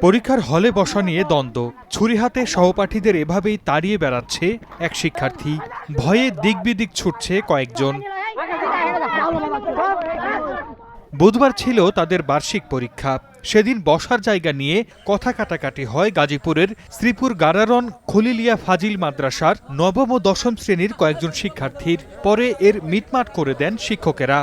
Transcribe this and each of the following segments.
পরীক্ষার হলে বসা নিয়ে দ্বন্দ্ব, ছুরি হাতে সহপাঠীদের এভাবেই তাড়িয়ে বেড়াচ্ছে এক শিক্ষার্থী। ভয়ে দিকবিদিক ছুটছে কয়েকজন। বুধবার ছিল তাদের বার্ষিক পরীক্ষা। সেদিন বসার জায়গা নিয়ে কথা কাটাকাটি হয় গাজীপুরের শ্রীপুর গারারন খলিলিয়া ফাজিল মাদ্রাসার নবম ও দশম শ্রেণীর কয়েকজন শিক্ষার্থীর। পরে এর মিটমাট করে দেন শিক্ষকেরা।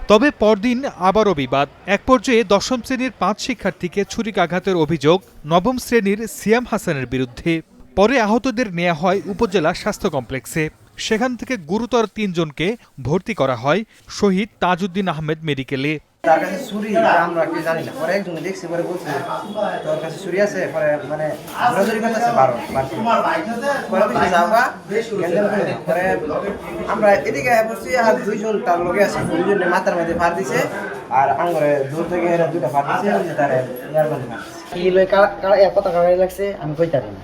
তবে পরদিন আবারও বিবাদ। এক পর্যায়ে দশম শ্রেণীর 5 শিক্ষার্থীকে ছুরিকাঘাতের অভিযোগ নবম শ্রেণীর সিয়াম হাসানের বিরুদ্ধে। পরে আহতদের নেওয়া হয় উপজেলা স্বাস্থ্য কমপ্লেক্সে। সেখান থেকে গুরুতর 3 জনকে ভর্তি করা হয় শহীদ তাজউদ্দিন আহমেদ মেডিকেলে। তার কাছে ছুরি আমরা কি জানি না, পরে একজন দেখছি, পরে বলছে তোর কাছে ছুরি আছে, পরে মানে ঘোরাঘুরি করতেছে 12 পরে আমরা এদিকে বসছি আর 2 জন তার লোকে আছে, 2 জনের মাথার মধ্যে ফার দিছে আর আঙ্গুরে দূর থেকে এরা 2টা ফার দিছে, তার ইয়ার মধ্যে কি লই কারা কত কারাই লাগছে আমি কইতে পারি না।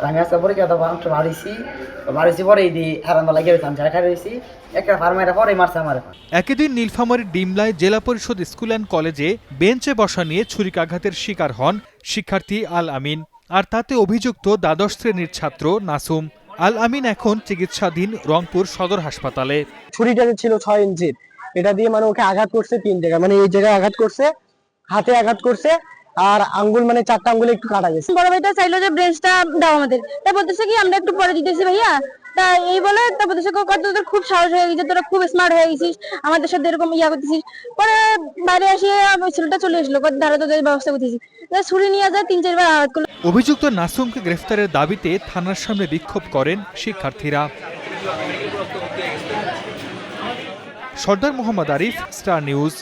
আমি আজকে পরে কথা মারিছি পরে এই দিয়ে হারাম লাগিয়ে আমি ঝাড়া রয়েছি একটা ফার্মাইরা পরে মারছে আমার। একই দিন নীলফামারীর ডিমলায় জেলা পরিষদ স্কুল অ্যান্ড কলেজে বেঞ্চে বসা নিয়ে ছুরিকাঘাতের শিকার হন শিক্ষার্থী আল আমিন। আর তাতে অভিযুক্ত দ্বাদশ শ্রেণীর ছাত্র নাসুম। আল আমিন এখন চিকিৎসাধীন রংপুর সদর হাসপাতালে। ছুরিটা ছিল 6 ইঞ্চির, এটা দিয়ে মানে ওকে আঘাত করছে 3 জায়গায়, মানে এই জায়গায় আঘাত করছে, হাতে আঘাত করছে আর আঙ্গুল মানে 4টা আঙ্গুলে একটু কাটা গেছে। বড় ভাইটা চাইলো যে ব্রেঞ্চটা দাও আমাদের, তাই বলতেছে কি আমরা একটু পরে দিতেছি ভাইয়া, তা এই বলে তা বলতেছে কত তোর খুব সাহস হয়ে গেছে, তোরা খুব স্মার্ট হয়ে গেছিস, আমাদের সাথে এরকম ইয়া করতেছিস। পরে বাইরে আসিয়ে ছেলেটা চলে আসলো, ধারা তোদের ব্যবস্থা করতেছি, ছুরি নিয়ে যায় 3-4 বার আঘাত করলো। অভিযুক্ত নাসুমকে গ্রেফতারের দাবিতে থানার সামনে বিক্ষোভ করেন শিক্ষার্থীরা। সর্দার মোহাম্মদ আরিফ, স্টার নিউজ।